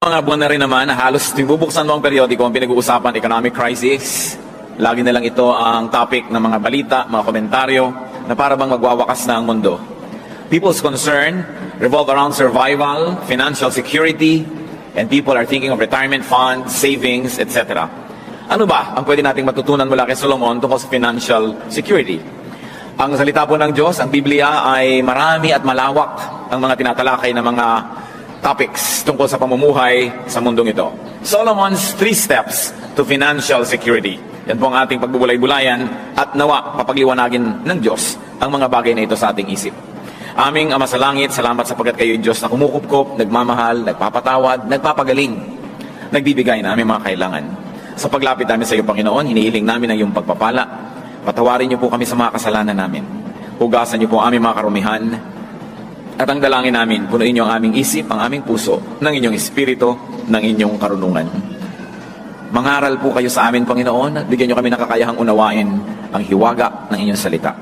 Mga buwan na rin naman, halos bubuksan mo ang periodiko, ang pinag-uusapan, economic crisis. Lagi na lang ito ang topic ng mga balita, mga komentaryo, na para bang magwawakas na ang mundo. People's concern revolve around survival, financial security, and people are thinking of retirement funds, savings, etc. Ano ba ang pwede nating matutunan mula kay Solomon tungkol sa financial security? Ang salita po ng Diyos, ang Biblia, ay marami at malawak ang mga tinatalakay na mga topics tungkol sa pamumuhay sa mundong ito. Solomon's 3 steps to financial security. Yan po ang ating pagbubulay-bulayan at nawa papagliwanagin ng Diyos ang mga bagay na ito sa ating isip. Aming Ama sa Langit, salamat sapagkat kayo yung Diyos na kumukupkop, nagmamahal, nagpapatawad, nagpapagaling, nagbibigay na aming mga kailangan. Sa paglapit namin sa iyo, Panginoon, hinihiling namin ang iyong pagpapala. Patawarin niyo po kami sa mga kasalanan namin. Hugasan niyo po ang aming mga karumihan. At ang dalangin namin, punuin niyo ang aming isip, ang aming puso, ng inyong espiritu, ng inyong karunungan. Mangaral po kayo sa amin, Panginoon, at bigyan niyo kami ng kakayahang unawain ang hiwaga ng inyong salita.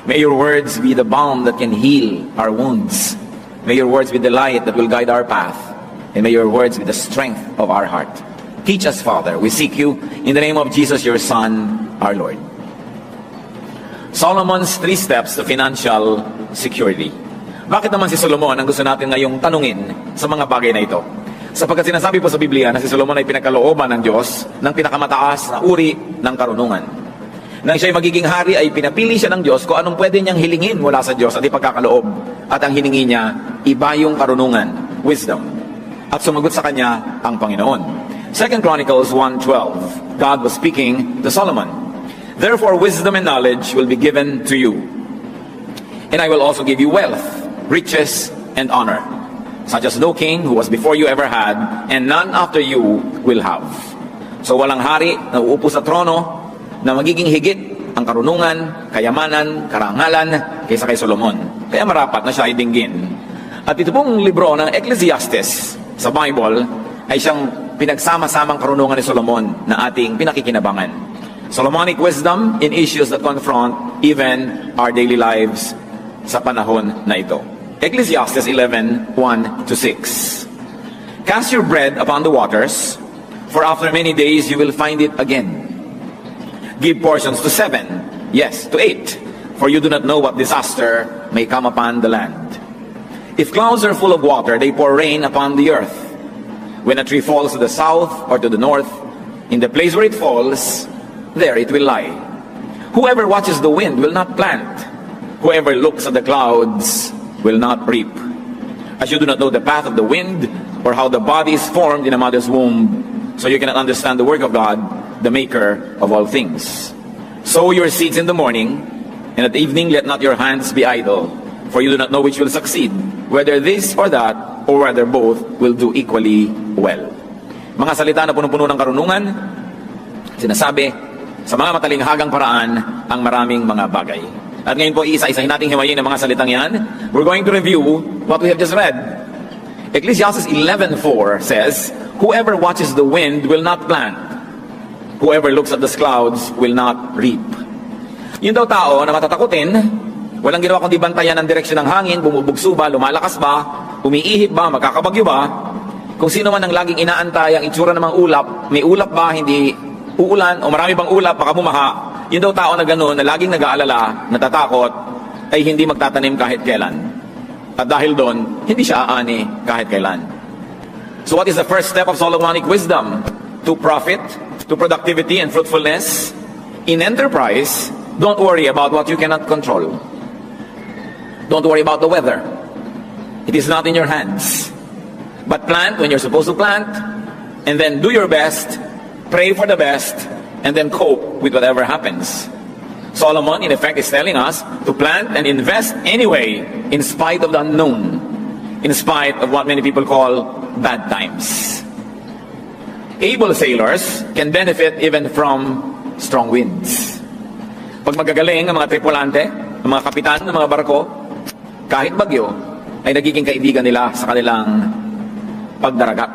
May your words be the balm that can heal our wounds. May your words be the light that will guide our path. And may your words be the strength of our heart. Teach us, Father. We seek you in the name of Jesus, your Son, our Lord. Solomon's 3 steps to financial security. Bakit naman si Solomon ang gusto natin ngayong tanungin sa mga bagay na ito? Sapagkat sinasabi po sa Biblia na si Solomon ay pinagkalooban ng Diyos ng pinakamataas na uri ng karunungan. Nang siya'y magiging hari ay pinapili siya ng Diyos kung anong pwede niyang hilingin mula sa Diyos at ipagkakaloob. At ang hiningi niya, iba yung karunungan, wisdom. At sumagot sa kanya ang Panginoon. 2 Chronicles 1:12, God was speaking to Solomon. Therefore wisdom and knowledge will be given to you. And I will also give you wealth, riches, and honor, such as no king who was before you ever had, and none after you will have. So walang hari na uupo sa trono na magiging higit ang karunungan, kayamanan, karangalan kaysa kay Solomon. Kaya marapat na siya ay dinggin. At ito pong libro ng Ecclesiastes sa Bible ay siyang pinagsama-samang karunungan ni Solomon na ating pinakikinabangan. Solomonic wisdom in issues that confront even our daily lives sa panahon na ito. Ecclesiastes 11:1-6. Cast your bread upon the waters, for after many days you will find it again. Give portions to 7, yes, to 8, for you do not know what disaster may come upon the land. If clouds are full of water, they pour rain upon the earth. When a tree falls to the south or to the north, in the place where it falls, there it will lie. Whoever watches the wind will not plant. Whoever looks at the clouds will not reap. As you do not know the path of the wind, or how the body is formed in a mother's womb, so you cannot understand the work of God, the maker of all things. Sow your seeds in the morning, and at evening let not your hands be idle, for you do not know which will succeed, whether this or that, or whether both will do equally well. Mga salita na punong-puno ng karunungan, sinasabi sa mga matalinghagang paraan ang maraming mga bagay. At ngayon po, isa-isahin nating himayin ang mga salitang yan. We're going to review what we have just read. Ecclesiastes 11:4 says, whoever watches the wind will not plant. Whoever looks at the clouds will not reap. Yung daw tao na matatakutin, walang ginawa kundi bantayan ang direksyon ng hangin, bumubugso ba, lumalakas ba, umiihip ba, magkakabagyo ba, kung sino man ang laging inaantay ang itsura ng mga ulap, may ulap ba, hindi uulan, o marami bang ulap, baka bumaha. Yung daw tao na gano'n, na laging nag-aalala, natatakot, ay hindi magtatanim kahit kailan. At dahil doon, hindi siya aani kahit kailan. So what is the first step of Solomonic wisdom? To profit, to productivity and fruitfulness. In enterprise, don't worry about what you cannot control. Don't worry about the weather. It is not in your hands. But plant when you're supposed to plant, and then do your best, pray for the best, and then cope with whatever happens. Solomon, in effect, is telling us to plant and invest anyway, in spite of the unknown, in spite of what many people call bad times. Able sailors can benefit even from strong winds. Pag magagaling ang mga tripulante, ang mga kapitan ng mga barko, kahit bagyo, ay nagiging kaibigan nila sa kanilang pagdaragat.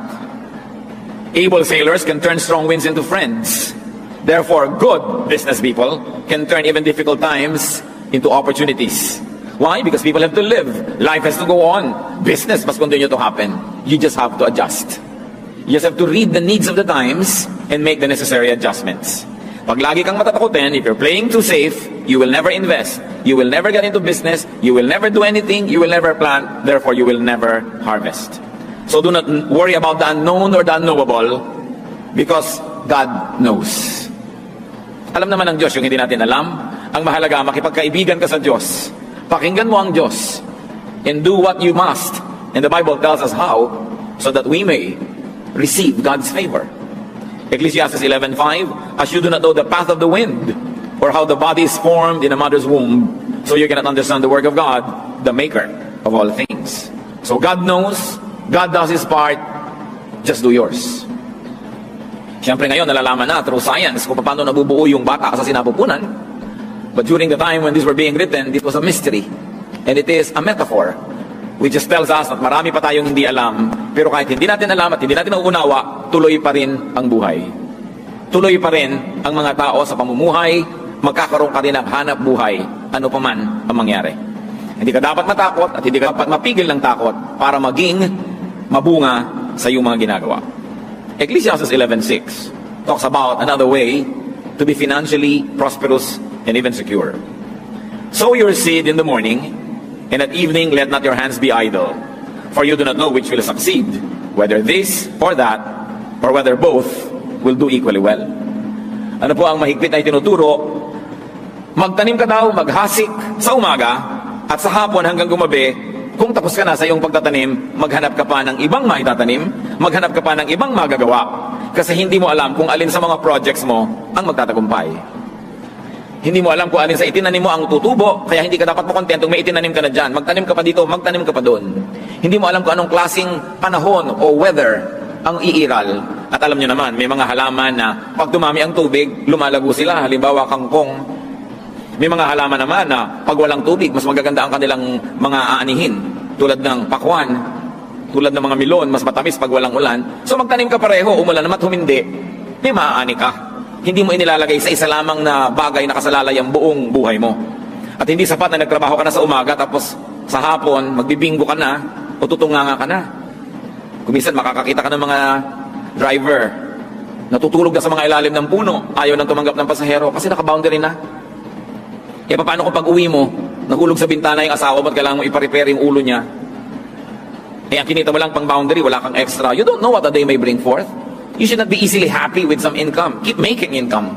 Able sailors can turn strong winds into friends. Therefore, good business people can turn even difficult times into opportunities. Why? Because people have to live. Life has to go on. Business must continue to happen. You just have to adjust. You just have to read the needs of the times and make the necessary adjustments. Pag lagi kang matatakutin, if you're playing too safe, you will never invest. You will never get into business. You will never do anything. You will never plant. Therefore, you will never harvest. So do not worry about the unknown or the unknowable because God knows. Alam naman ng Diyos yung hindi natin alam. Ang mahalaga, makipagkaibigan ka sa Diyos. Pakinggan mo ang Diyos and do what you must. And the Bible tells us how, so that we may receive God's favor. Ecclesiastes 11:5, as you do not know the path of the wind, or how the body is formed in a mother's womb, so you cannot understand the work of God, the maker of all things. So God knows, God does His part, just do yours. Siyempre ngayon, nalalaman na through science kung paano nabubuo yung bata sa sinapupunan. But during the time when these were being written, it was a mystery. And it is a metaphor, which just tells us that marami pa tayong hindi alam, pero kahit hindi natin alam at hindi natin nauunawa, tuloy pa rin ang buhay. Tuloy pa rin ang mga tao sa pamumuhay, magkakaroon ka rin ng hanap buhay, ano pa man ang mangyari. Hindi ka dapat matakot at hindi ka dapat mapigil ng takot para maging mabunga sa iyong mga ginagawa. Ecclesiastes 11:6 talks about another way to be financially prosperous and even secure. Sow your seed in the morning, and at evening let not your hands be idle, for you do not know which will succeed, whether this or that, or whether both will do equally well. Ano po ang mahigpit na itinuturo? Magtanim ka daw, maghasik sa umaga, at sa hapon hanggang gumabi, kung tapos ka na sa iyong pagtatanim, maghanap ka pa ng ibang maitatanim, maghanap ka pa ng ibang magagawa, kasi hindi mo alam kung alin sa mga projects mo ang magtatagumpay. Hindi mo alam kung alin sa itinanim mo ang tutubo, kaya hindi ka dapat makontentong may itinanim ka na dyan. Magtanim ka pa dito, magtanim ka pa doon. Hindi mo alam kung anong klaseng panahon o weather ang iiral. At alam nyo naman, may mga halaman na pag dumami ang tubig, lumalago sila. Halimbawa, kangkong. May mga halaman naman na pag walang tubig, mas magaganda ang kanilang mga aanihin. Tulad ng pakwan, tulad ng mga milon, mas matamis pag walang ulan. So magtanim ka pareho, umulan naman at humindi, may maaani ka. Hindi mo inilalagay sa isa lamang na bagay na kasalalay ang buong buhay mo. At hindi sapat na nagtrabaho ka na sa umaga tapos sa hapon magbibinggo ka na o tutunganga ka na. Kuminsan makakakita ka ng mga driver natutulog na sa mga ilalim ng puno, ayaw nang tumanggap ng pasahero kasi naka-boundary na. E paano kung pag-uwi mo, nahulog sa bintana yung asawa mo at kailangan mo ipa-repair yung ulo niya? Eh ang kinita mo lang pang boundary, wala kang extra. You don't know what a day may bring forth. You should not be easily happy with some income. Keep making income.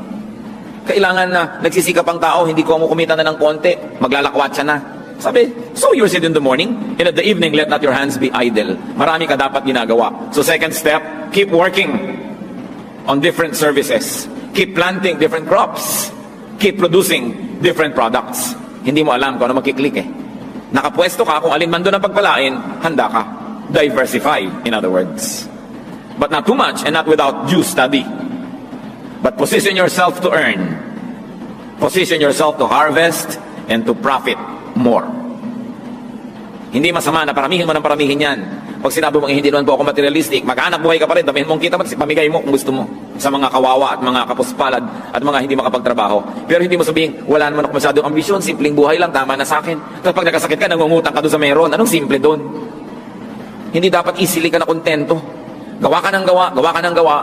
Kailangan na nagsisikap ang tao, hindi ko mo kumita na ng konti, maglalakwat siya na. Sabi, sow your seed in the morning, and at the evening, let not your hands be idle. Marami ka dapat ginagawa. So second step, keep working on different services. Keep planting different crops. Keep producing different products. Hindi mo alam kung ano makiklik eh. Nakapwesto ka, kung alin man doon ang pagpalain, handa ka. Diversify, in other words. But not too much and not without due study. But position yourself to earn. Position yourself to harvest and to profit more. Hindi masama na paramihin mo ng paramihin yan. Pag sinabi mo hindi naman po ako materialistic, mag-anak buhay ka pa rin, damihin mong kita, pamigay mo kung gusto mo sa mga kawawa at mga kapuspalad at mga hindi makapagtrabaho. Pero hindi mo sabihin, wala naman ako masyadong ambisyon, simpleng buhay lang, tama na sa akin. Tapos pag nagkasakit ka, nangungutang ka doon sa meron, anong simple doon? Hindi dapat easily ka na kontento. Gawa ka ng gawa, gawa ka ng gawa.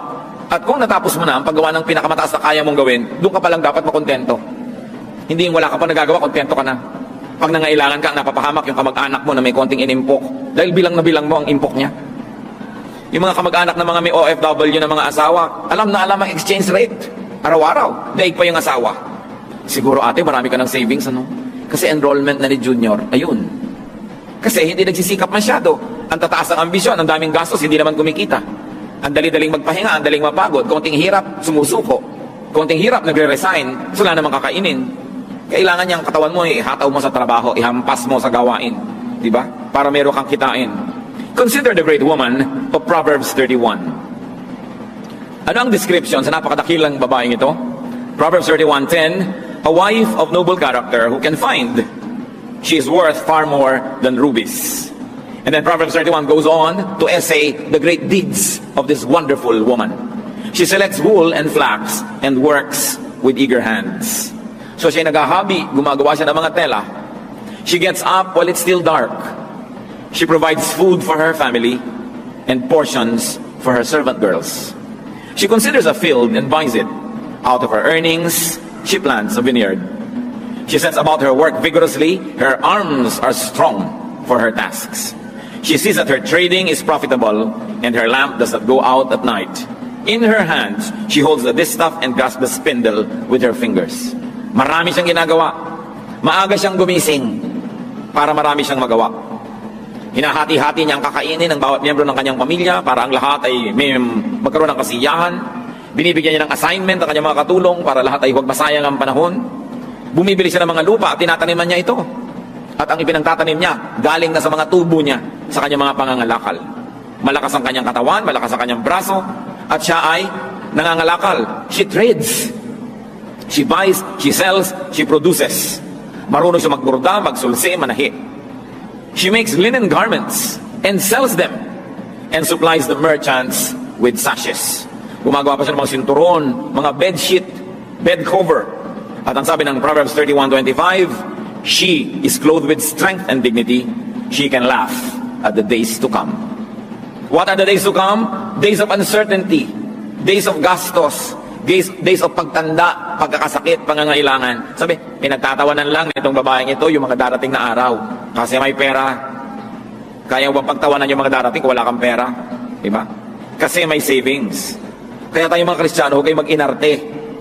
At kung natapos mo na ang paggawa ng pinakamataas na kaya mong gawin, doon ka pa lang dapat makontento. Hindi yung wala ka pa nagagawa, kontento ka na. Pag nangailangan ka, napapahamak yung kamag-anak mo na may konting inimpok. Dahil bilang na bilang mo ang impok niya. Yung mga kamag-anak na mga may OFW na mga asawa, alam na alam ang exchange rate. Araw-araw, daig pa yung asawa. Siguro ate, marami ka ng savings, ano? Kasi enrollment na ni Junior, ayun. Kasi hindi nagsisikap masyado. Ang tataas ang ambisyon, ang daming gastos, hindi naman kumikita. Ang dali-daling magpahinga, ang daling mapagod. Konting hirap, sumusuko. Konting hirap, nagre-resign. So, wala namang kakainin. Kailangan niyang katawan mo, ihataw mo sa trabaho, ihampas mo sa gawain. Diba? Para meron kang kitain. Consider the great woman of Proverbs 31. Ano ang description sa napakadakilang babaeng ito? Proverbs 31:10, a wife of noble character who can find. She is worth far more than rubies. And then Proverbs 31 goes on to essay the great deeds of this wonderful woman. She selects wool and flax and works with eager hands. So siya naghahabi, gumagawa siya ng mga tela. She gets up while it's still dark. She provides food for her family and portions for her servant girls. She considers a field and buys it. Out of her earnings, she plants a vineyard. She sets about her work vigorously. Her arms are strong for her tasks. She sees that her trading is profitable, and her lamp does not go out at night. In her hands, she holds the distaff and grasps the spindle with her fingers. Marami siyang ginagawa. Maaga siyang gumising para marami siyang magawa. Hinahati-hati niya ang kakainin ng bawat miyembro ng kanyang pamilya para ang lahat ay may magkaroon ng kasiyahan. Binibigyan niya ng assignment ang kanyang mga katulong para lahat ay huwag masayang ang panahon. Bumibili siya ng mga lupa at tinataniman niya ito. At ang ipinagtatanim niya, galing na sa mga tubo niya sa kanyang mga pangangalakal. Malakas ang kanyang katawan, malakas ang kanyang braso, at siya ay nangangalakal. She trades. She buys, she sells, she produces. Marunong siya magburda, magsulsi, manahi. She makes linen garments and sells them and supplies the merchants with sashes. Gumagawa pa siya ng mga sinturon, mga bedsheet, bed cover. At ang sabi ng Proverbs 31:25, she is clothed with strength and dignity. She can laugh at the days to come. What are the days to come? Days of uncertainty, days of gastos, days of pagtanda, pagkakasakit, pangangailangan. Sabi, pinagtatawanan lang itong babaeng ito yung mga darating na araw. Kasi may pera. Kaya mo bang pagtawanan yung mga darating kung wala kang pera? Diba? Kasi may savings. Kaya tayo mga Kristiyano, huwag kayo mag-inarte.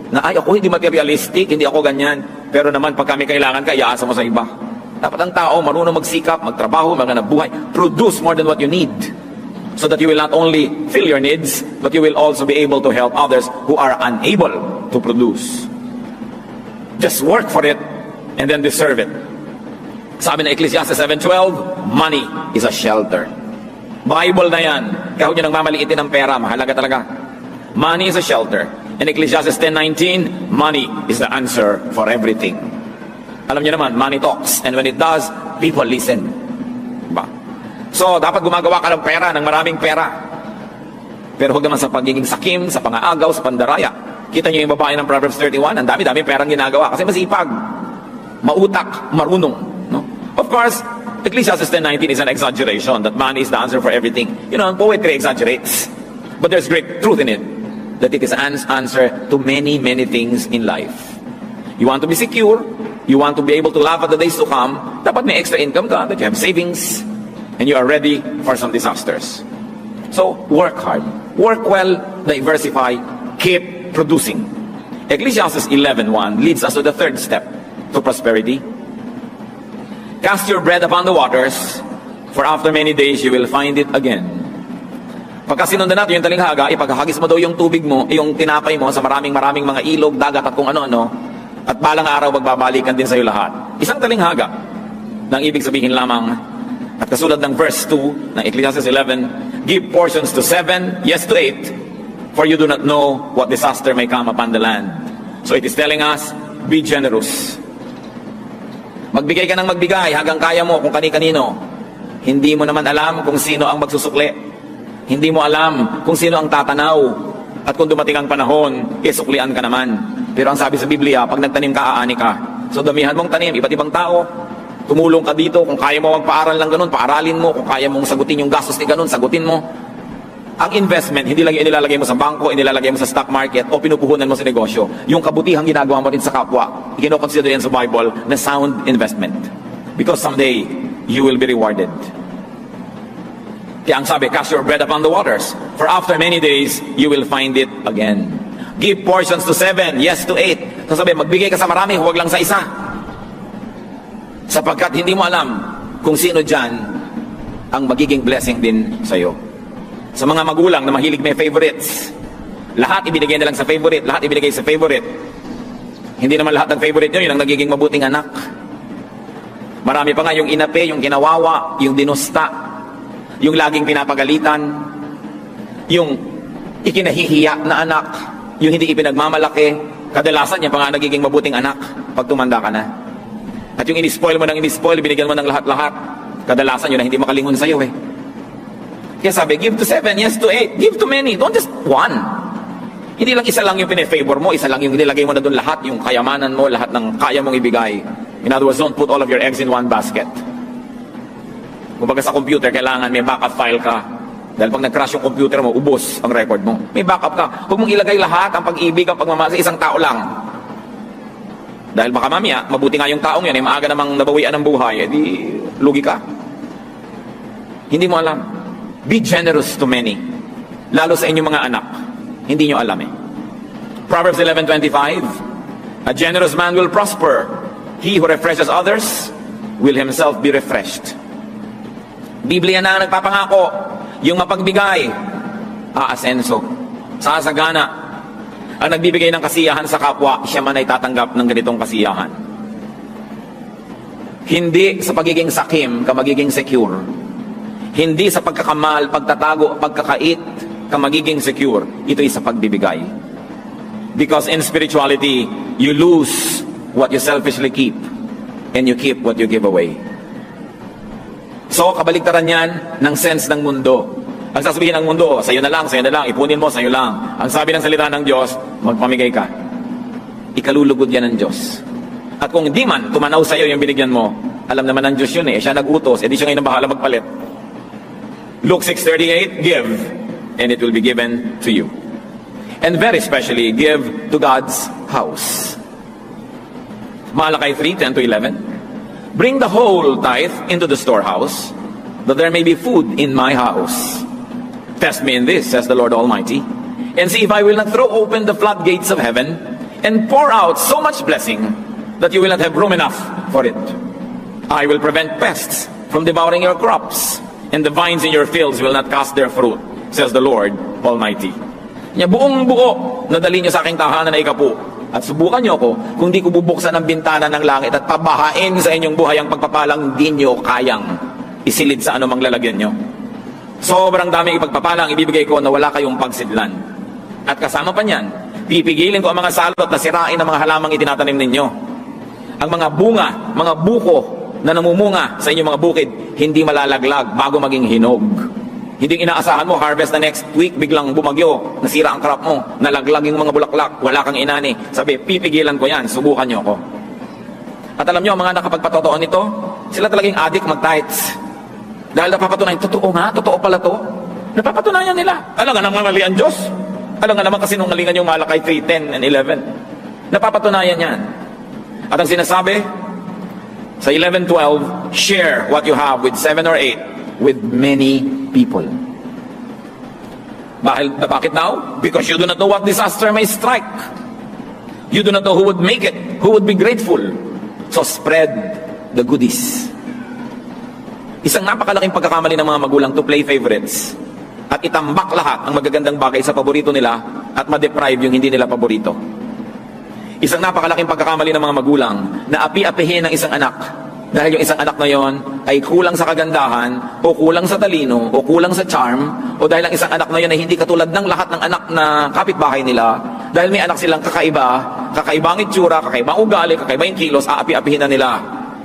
Na ay, ako hindi materialistic, hindi ako ganyan. Pero naman, pag kami kailangan ka, iaasa mo sa iba. Dapat ang tao marunong magsikap, magtrabaho, maghanap buhay. Produce more than what you need. So that you will not only fill your needs, but you will also be able to help others who are unable to produce. Just work for it and then deserve it. Sabi ng Ecclesiastes 7:12, money is a shelter. Bible na yan. Kaya huwag nyo nang mamaliitin ng pera. Mahalaga talaga. Money is a shelter. In Ecclesiastes 10:19, money is the answer for everything. Alam niyo naman, money talks. And when it does, people listen. Diba? So, dapat gumagawa ka ng pera, ng maraming pera. Pero huwag naman sa pagiging sakim, sa pangaagaw, sa pandaraya. Kita niyo yung babae ng Proverbs 31, ang dami-dami perang ginagawa. Kasi masipag, mautak, marunong. No? Of course, Ecclesiastes 10:19 is an exaggeration, that money is the answer for everything. You know, poetry exaggerates. But there's great truth in it. That it is an answer to many, many things in life. You want to be secure, you want to be able to laugh at the days to come, dapat may extra income ka, that you have savings, and you are ready for some disasters. So, work hard. Work well, diversify, keep producing. Ecclesiastes 11:1 leads us to the third step to prosperity. Cast your bread upon the waters, for after many days you will find it again. Pagka sinundan natin yung talinghaga, ipagkahagis mo daw yung tubig mo, yung tinapay mo sa maraming mga ilog, dagat at kung ano-ano, at balang araw magbabalikan din sa iyo lahat. Isang talinghaga nang ibig sabihin lamang, at kasulad ng verse 2 ng Ecclesiastes 11, give portions to 7, yes to 8, for you do not know what disaster may come upon the land. So it is telling us, be generous. Magbigay ka ng magbigay hanggang kaya mo kung kani-kanino. Hindi mo naman alam kung sino ang magsusukli. Hindi mo alam kung sino ang tatanaw. At kung dumating ang panahon, isuklian ka naman. Pero ang sabi sa Biblia, pag nagtanim ka, aani ka. So damihan mong tanim, iba't ibang tao. Tumulong ka dito. Kung kaya mo magpaaral lang ganun, paaralin mo. Kung kaya mong sagutin yung gastos ni ganun, sagutin mo. Ang investment, hindi lang inilalagay mo sa bangko, inilalagay mo sa stock market, o pinupuhunan mo sa negosyo. Yung kabutihang ginagawa mo din sa kapwa, ikinoconsider yan sa Bible na sound investment. Because someday, you will be rewarded. Kaya ang sabi, cast your bread upon the waters, for after many days, you will find it again. Give portions to 7, yes to 8. So sabi, magbigay ka sa marami, huwag lang sa isa. Sapagkat hindi mo alam kung sino dyan ang magiging blessing din sa iyo. Sa mga magulang na mahilig may favorites, lahat ibinigay na lang sa favorite, lahat ibinigay sa favorite. Hindi naman lahat ng favorite nyo, yun ang nagiging mabuting anak. Marami pa nga yung inape, yung kinawawa, yung dinusta, yung laging pinapagalitan, yung ikinahihiya na anak, yung hindi ipinagmamalaki, kadalasan yan pa nga nagiging mabuting anak pag tumanda ka na. At yung inispoil mo ng inispoil, binigyan mo ng lahat-lahat, kadalasan yun na hindi makalingon sa'yo eh. Kaya sabi, give to 7, yes to 8, give to many, don't just one. Hindi lang isa lang yung pinefavor mo, isa lang yung nilagay mo na doon lahat, yung kayamanan mo, lahat ng kaya mong ibigay. In other words, don't put all of your eggs in one basket. Kumbaga sa computer, kailangan may backup file ka. Dahil pag nag-crash yung computer mo, ubos ang record mo. May backup ka. Huwag mong ilagay lahat ang pag-ibig, ang pagmamahal sa isang tao lang. Dahil baka mamaya, mabuti nga yung taong yan, maaga namang nabawian ng buhay, di lugi ka. Hindi mo alam. Be generous to many. Lalo sa inyong mga anak. Hindi nyo alam eh. Proverbs 11:25, a generous man will prosper. He who refreshes others will himself be refreshed. Biblia na ang nagpapangako, yung mapagbigay, aasenso, sasagana. Ang nagbibigay ng kasiyahan sa kapwa, siya man ay tatanggap ng ganitong kasiyahan. Hindi sa pagiging sakim ka magiging secure. Hindi sa pagkakamal, pagtatago, pagkakait ka magiging secure. Ito ay sa pagbibigay. Because in spirituality, you lose what you selfishly keep and you keep what you give away. So, kabaligtaran yan ng sense ng mundo. Ang sasabihin ng mundo, sa'yo na lang, ipunin mo, sa'yo lang. Ang sabi ng salita ng Diyos, magpamigay ka. Ikalulugod yan ng Diyos. At kung di man, tumanaw sa'yo yung binigyan mo, alam naman ng Diyos yun eh. Siya nag-utos, edi siya ngayon ang bahala magpalit. Luke 6:38, give, and it will be given to you. And very especially, give to God's house. Malachi 3:10-11. Bring the whole tithe into the storehouse, that there may be food in my house. Test me in this, says the Lord Almighty, and see if I will not throw open the floodgates of heaven and pour out so much blessing that you will not have room enough for it. I will prevent pests from devouring your crops, and the vines in your fields will not cast their fruit, says the Lord Almighty. Buong buo na dali niyo sa aking tahanan na ikapu. At subukan niyo ako kung di ko bubuksan ang bintana ng langit at pabahain sa inyong buhay ang pagpapalang di niyo kayang isilid sa anumang lalagyan niyo. Sobrang daming ipagpapalang ibibigay ko na wala kayong pagsidlan. At kasama pa niyan, pipigilin ko ang mga salot na sirain ng mga halamang itinatanim ninyo. Ang mga bunga, mga buko na namumunga sa inyong mga bukid, hindi malalaglag bago maging hinog. Hindi inaasahan mo, harvest na next week, biglang bumagyo, nasira ang crop mo, nalaglag yung mga bulaklak, wala kang inani. Sabi, pipigilan ko yan, subukan nyo ako. At alam nyo, mga nakapagpatotoo nito, sila talagang addict mag-tithes. Dahil napapatunayan, totoo nga, totoo pala to. Napapatunayan nila. Alam nga naman mali ang Diyos. Alam nga naman kasi nung malingan yung Malachi 3:10 and 11. Napapatunayan yan. At ang sinasabi, sa 11:12, share what you have with 7 or 8 with many people. Bakit now? Because you do not know what disaster may strike. You do not know who would make it, who would be grateful. So spread the goodies. Isang napakalaking pagkakamali ng mga magulang to play favorites at itambak lahat ang magagandang bagay sa paborito nila at ma-deprive yung hindi nila paborito. Isang napakalaking pagkakamali ng mga magulang na api-apihin ng isang anak dahil yung isang anak na yon ay kulang sa kagandahan o kulang sa talino o kulang sa charm o dahil ang isang anak na yon ay hindi katulad ng lahat ng anak na kapitbahay nila dahil may anak silang kakaibang itsura, kakaibang ugali, kakaibang kilos, aapi-apihin na nila.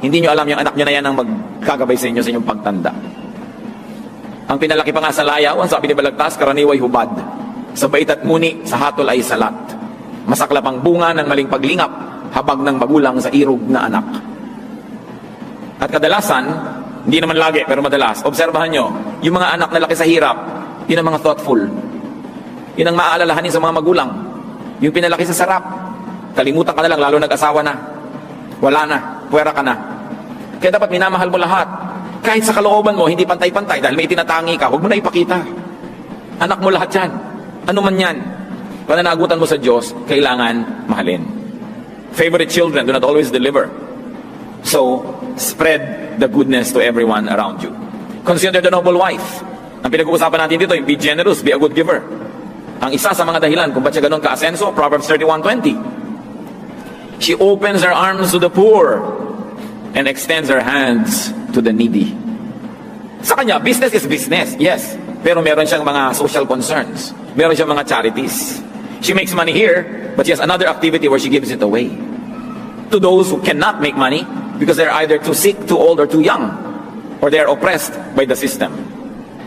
Hindi nyo alam yung anak nyo na yan ang magkagabay sa inyo sa inyong pagtanda. Ang pinalaki pa nga sa layaw, ang sabi ni Balagtas, karaniway hubad. Sa bait at muni, sa hatol ay salat. Masaklap ang bunga ng maling paglingap, habag ng magulang sa irog na anak. At kadalasan, hindi naman lagi, pero madalas, obserbahan nyo, yung mga anak na laki sa hirap, yun ang mga thoughtful. Yun ang maaalalahanin sa mga magulang. Yung pinalaki sa sarap, kalimutan ka na lang, lalo nag-asawa na. Wala na, puwera ka na. Kaya dapat minamahal mo lahat. Kahit sa kalooban mo, hindi pantay-pantay, dahil may itinatangi ka, huwag mo na ipakita. Anak mo lahat yan. Ano man yan. Pananagutan mo sa Diyos, kailangan mahalin. Favorite children do not always deliver. So, spread the goodness to everyone around you. Consider the noble wife. Ang pinag-uusapan natin dito, be generous, be a good giver. Ang isa sa mga dahilan kung ba't siya ganun ka-asenso, Proverbs 31:20. She opens her arms to the poor and extends her hands to the needy. Sa kanya, business is business, yes. Pero meron siyang mga social concerns. Meron siyang mga charities. She makes money here, but she has another activity where she gives it away. To those who cannot make money, because they're either too sick, too old, or too young, or they're oppressed by the system.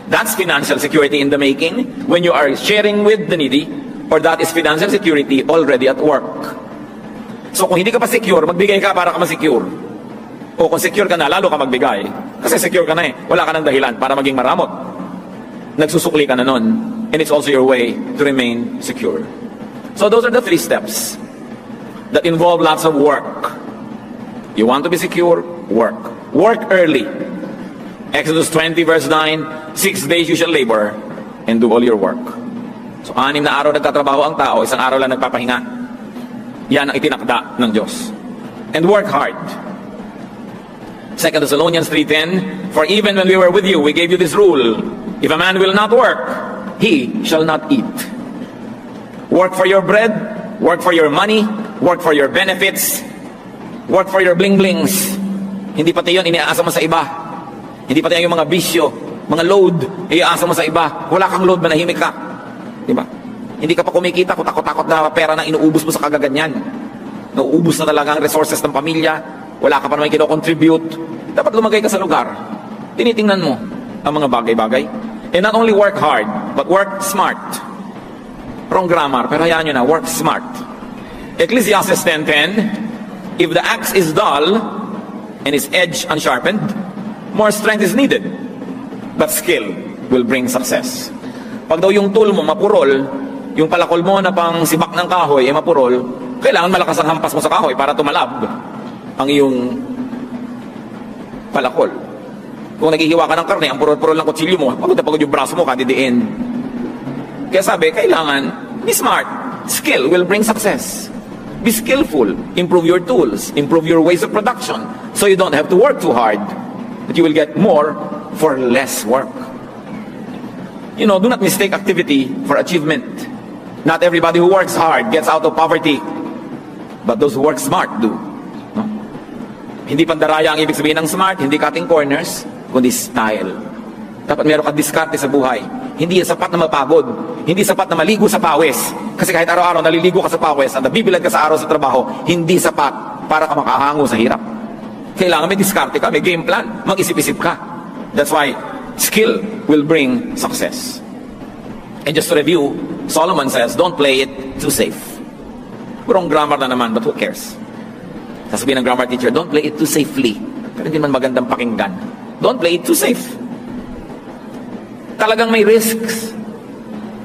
That's financial security in the making, when you are sharing with the needy, or that is financial security already at work. So kung hindi ka pa secure, magbigay ka para ka ma-secure. O kung secure ka na, lalo ka magbigay. Kasi secure ka na eh, wala ka ng dahilan para maging maramot. nagsusukli ka na nun. And it's also your way to remain secure. So those are the 3 steps that involve lots of work. You want to be secure? Work. Work early. Exodus 20 verse 9, 6 days you shall labor and do all your work. So 6 na araw nagtatrabaho ang tao, 1 araw lang nagpapahinga. Yan ang itinakda ng Diyos. And work hard. 2 Thessalonians 3:10, for even when we were with you, we gave you this rule. If a man will not work, he shall not eat. Work for your bread, work for your money, work for your benefits, work for your bling-blings. Hindi pati yun, iniaasa mo sa iba. Hindi pati yung mga bisyo, mga load, iaasa mo sa iba. Wala kang load, manahimik ka. Diba? Hindi ka pa kumikita, kutakot-takot na pera na inuubos mo sa kagaganyan. Nauubos na talaga ang resources ng pamilya. Wala ka pa naman kino-contribute. Dapat lumagay ka sa lugar. Tinitingnan mo ang mga bagay-bagay. And not only work hard, but work smart. Wrong grammar, pero hayaan nyo na, work smart. Ecclesiastes 10:10, if the axe is dull and its edge unsharpened, more strength is needed, but skill will bring success. Pag daw yung tool mo mapurol, yung palakol mo na pang sibak ng kahoy ay mapurol, kailangan malakas ang hampas mo sa kahoy para tumalab ang iyong palakol. Kung naghihiwa ka ng karne, ang purol-purol ng kutsilyo mo, pagod na pagod yung braso mo, kadidiin. Kaya sabi, kailangan be smart. Skill will bring success. Be skillful. Improve your tools. Improve your ways of production. So you don't have to work too hard. But you will get more for less work. You know, do not mistake activity for achievement. Not everybody who works hard gets out of poverty. But those who work smart do. No? Hindi pandaraya ang ibig sabihin ng smart, hindi cutting corners, kundi style. Dapat meron ka diskarte sa buhay. Hindi sapat na mapagod. Hindi sapat na maligo sa pawis. Kasi kahit araw-araw naliligo ka sa pawis at nabibilad ka sa araw sa trabaho, hindi sapat para ka makahango sa hirap. Kailangan may diskarte ka, may game plan, mag-isip-isip ka. That's why skill will bring success. And just to review, Solomon says, don't play it too safe. Wrong grammar na naman, but who cares? Sasabihin ng grammar teacher, don't play it too safely. Pero hindi man magandang pakinggan. Don't play it too safe. Talagang may risks.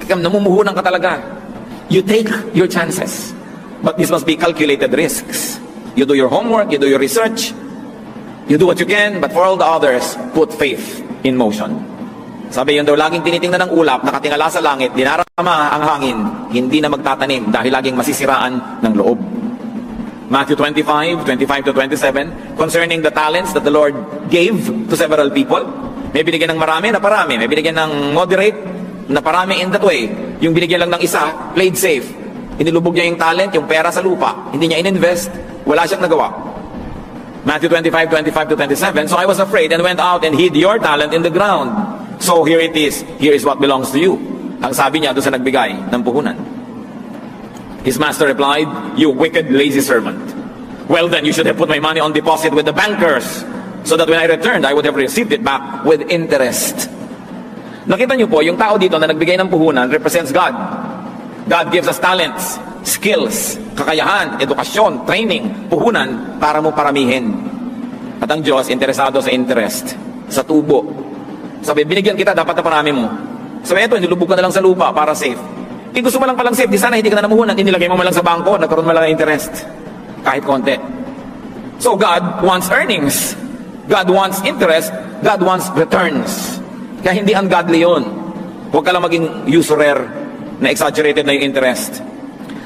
Namumuhunan ka talaga. You take your chances. But this must be calculated risks. You do your homework, you do your research, you do what you can, but for all the others, put faith in motion. Sabi yun daw, laging tinitingnan ng ulap, nakatingala sa langit, dinarama ang hangin, hindi na magtatanim dahil laging masisiraan ng loob. Matthew 25:25-27, concerning the talents that the Lord gave to several people. May binigyan ng marami na parami, may binigyan ng moderate na parami in that way. Yung binigyan lang ng isa, played safe. Inilubog niya yung talent, yung pera sa lupa. Hindi niya ininvest, wala siyang nagawa. Matthew 25:25-27, so I was afraid and went out and hid your talent in the ground. So here it is, here is what belongs to you. Ang sabi niya doon sa nagbigay ng puhunan. His master replied, you wicked, lazy servant. Well then, you should have put my money on deposit with the bankers, so that when I returned, I would have received it back with interest. Nakita niyo po, yung tao dito na nagbigay ng puhunan represents God. God gives us talents, skills, kakayahan, edukasyon, training, puhunan para mo paramihin. At ang Diyos, interesado sa interest, sa tubo. Sabi, binigyan kita, dapat na parami mo. Sabi, eto, nilubog ka na lang sa lupa para safe. Gusto mo lang palang safe, di sana hindi ka na namuhunan, inilagay mo lang sa bangko, nagkaroon mo lang ng interest. Kahit konti. So God wants earnings. God wants interest. God wants returns. Kaya hindi ungodly yun. Huwag ka lang maging usurer na exaggerated na yung interest.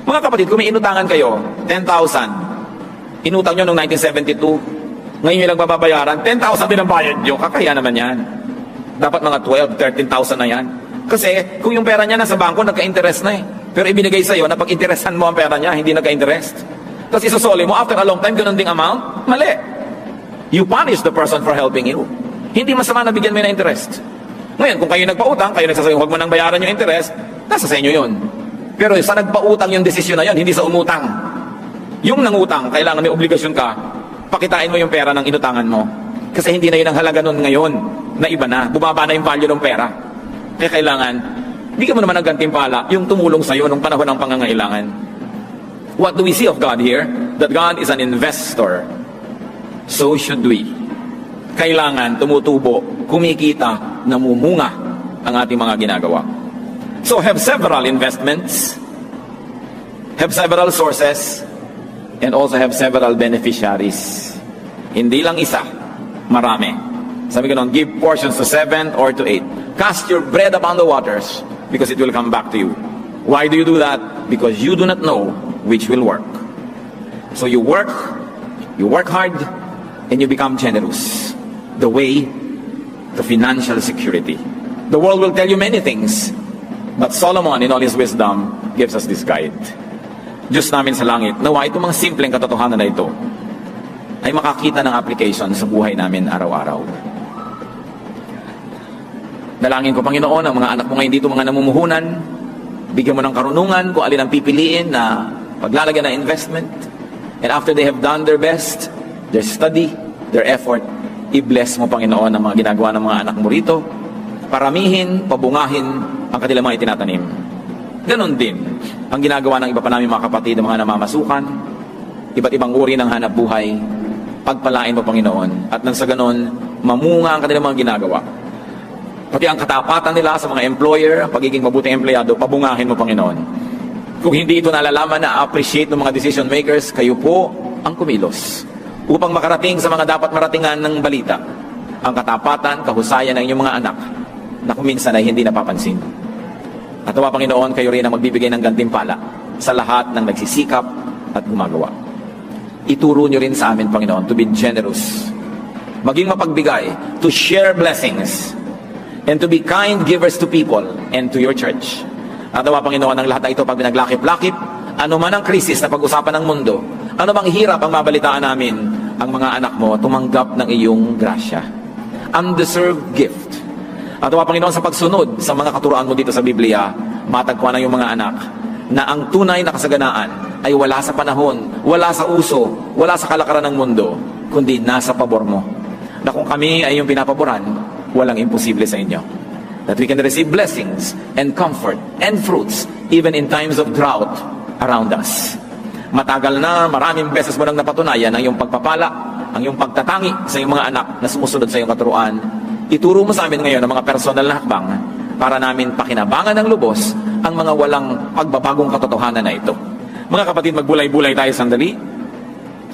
Mga kapatid, kung may inutangan kayo, 10,000. Inutang nyo noong 1972. Ngayon yung lang babayaran, 10,000 din ang bayad nyo. Kakaya naman yan. Dapat mga 12, 13,000 na yan. Kasi kung yung pera niya nasa bangko, nagka-interest na eh. Pero ibinigay sa'yo na pag interesan mo ang pera niya, hindi nagka-interest. Tapos isusoli mo, after a long time, ganun ding amount, mali. You punish the person for helping you. Hindi masama na bigyan mo na interest. Ngayon, kung kayo nagpautang, kayo nagsasabi, huwag mo nang bayaran yung interest, nasa sa inyo yun. Pero sa nagpautang yung desisyon na yun, hindi sa umutang. Yung nangutang, kailangan may obligasyon ka, pakitain mo yung pera ng inutangan mo. Kasi hindi na yun ang halaga nun ngayon, na iba na, bumaba na yung value ng pera. Kaya kailangan, bigyan mo naman ng gantimpala yung tumulong sa'yo nung panahon ng pangangailangan. What do we see of God here? That God is an investor. So should we. Kailangan tumutubo, kumikita, namumunga ang ating mga ginagawa. So have several investments, have several sources, and also have several beneficiaries. Hindi lang isa, marami. Sabi ko noon, give portions to 7 or to 8. Cast your bread upon the waters because it will come back to you. Why do you do that? Because you do not know which will work. So you work hard, and you become generous. The way to financial security. The world will tell you many things, but Solomon in all his wisdom gives us this guide. Diyos namin sa langit, nawa itong mga simpleng katotohanan na ito ay makakita ng application sa buhay namin araw-araw. Dalangin ko, Panginoon, ang mga anak mo ngayon dito, mga namumuhunan, bigyan mo ng karunungan kung alin ang pipiliin na paglalagyan ng investment. And after they have done their best, their study, their effort, i-bless mo, Panginoon, ang mga ginagawa ng mga anak mo rito. Paramihin, pabungahin ang kanilang mga itinatanim. Ganon din ang ginagawa ng iba pa namin mga kapatid, mga namamasukan, iba't ibang uri ng hanap buhay. Pagpalain mo, Panginoon, at nang sa ganon, mamunga ang kanilang mga ginagawa. Pati ang katapatan nila sa mga employer, ang pagiging mabuting empleyado, pabungahin mo, Panginoon. Kung hindi ito nalalaman na appreciate ng mga decision makers, kayo po ang kumilos upang makarating sa mga dapat maratingan ng balita. Ang katapatan, kahusayan ng inyong mga anak na kung minsan ay hindi napapansin. At nawa, Panginoon, kayo rin ang magbibigay ng gantimpala sa lahat ng nagsisikap at gumagawa. Ituro nyo rin sa amin, Panginoon, to be generous, maging mapagbigay, to share blessings, and to be kind givers to people and to your church. At nawa, Panginoon, ang lahat na ito pag binaglakip-lakip, ano man ang krisis na pag-usapan ng mundo, ano bang hirap ang mabalitaan namin, ang mga anak mo tumanggap ng iyong grasya. Undeserved gift. At nawa, Panginoon, sa pagsunod sa mga katuroan mo dito sa Biblia, matagpuan ng iyong mga anak na ang tunay na kasaganaan ay wala sa panahon, wala sa uso, wala sa kalakaran ng mundo, kundi nasa pabor mo. Na kung kami ay iyong pinapaboran, walang imposible sa inyo. That we can receive blessings and comfort and fruits even in times of drought around us. Matagal na, maraming beses mo nang napatunayan ang iyong pagpapala, ang iyong pagtatangi sa iyong mga anak na sumusunod sa iyong katuruan. Ituro mo sa amin ngayon ang mga personal na hakbang para namin pakinabangan ng lubos ang mga walang pagbabagong katotohanan na ito. Mga kapatid, magbulay-bulay tayo sandali.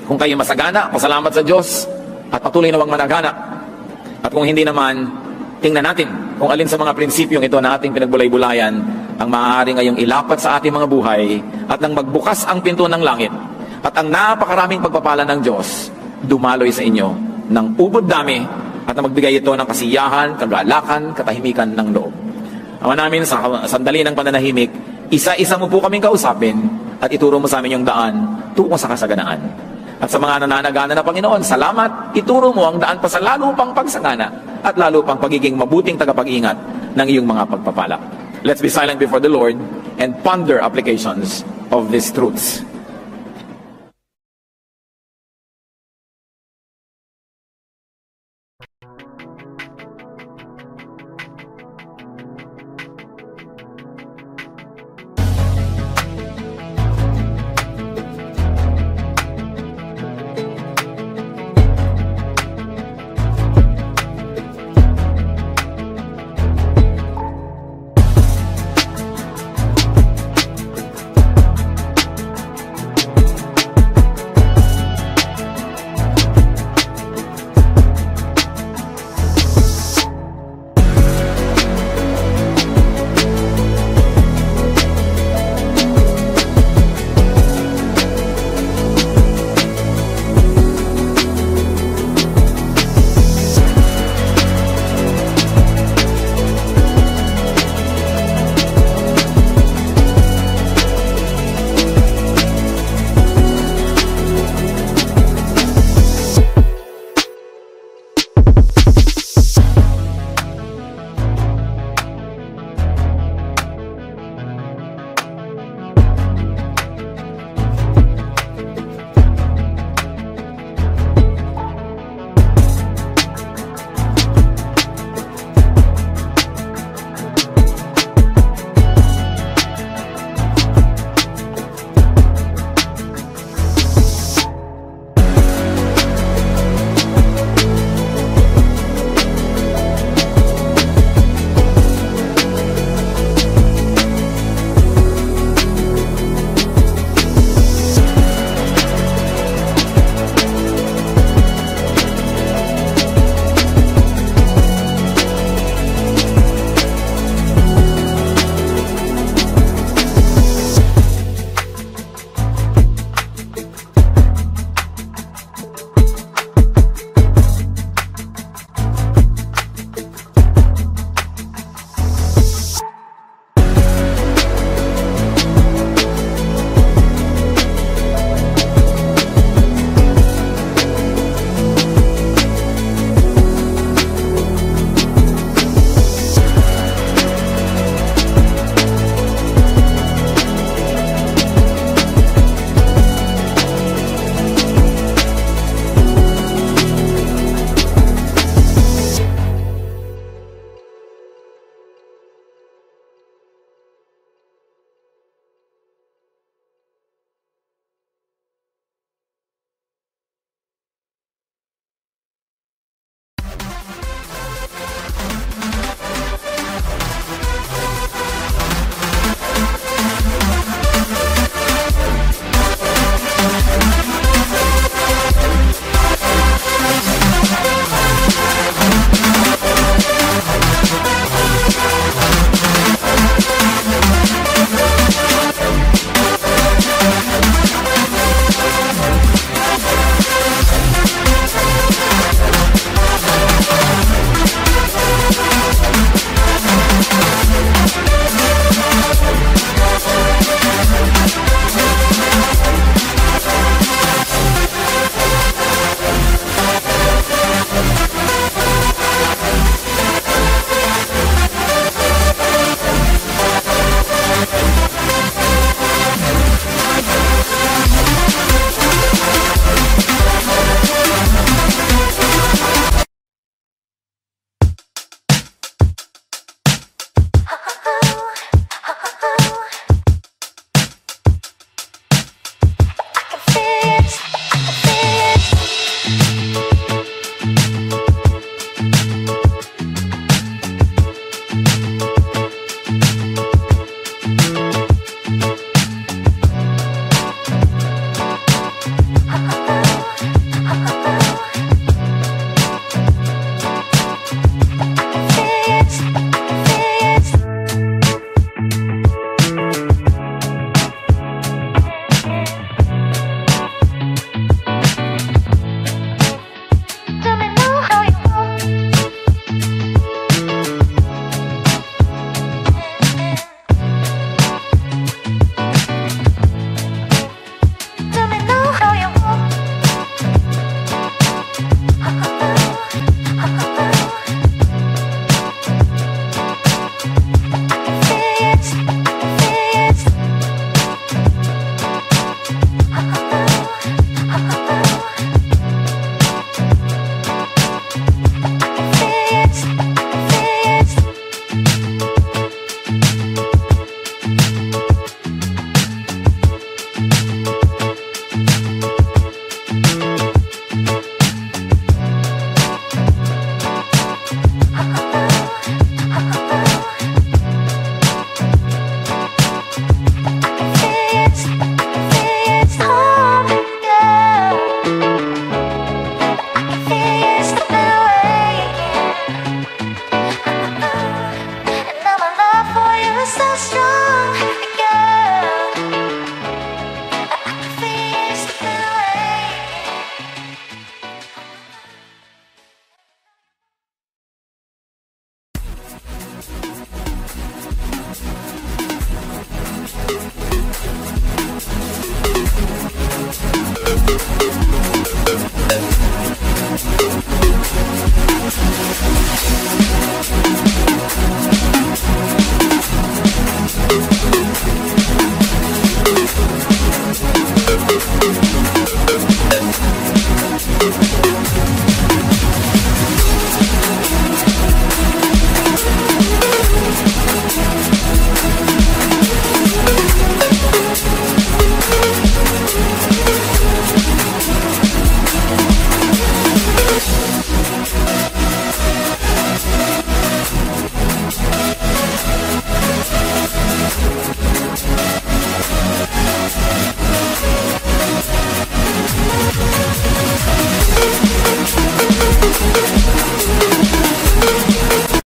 Kung kayo masagana, pasalamat sa Diyos at patuloy na wang managana. At kung hindi naman, tingnan natin kung alin sa mga prinsipyong ito na ating pinagbulay-bulayan ang maaari ngayong ilapat sa ating mga buhay at nang magbukas ang pinto ng langit at ang napakaraming pagpapala ng Diyos dumaloy sa inyo ng ubod dami at na magbigay ito ng kasiyahan, kagalakan, katahimikan ng loob. Ama namin, sa sandali ng pananahimik, isa-isa mo po kaming kausapin at ituro mo sa amin yung daan tungo sa kasaganaan. At sa mga nananagana na Panginoon, salamat, ituro mo ang daan pa sa lalo pang pagsagana at lalo pang pagiging mabuting tagapag-ingat ng iyong mga pagpapala. Let's be silent before the Lord and ponder applications of these truths.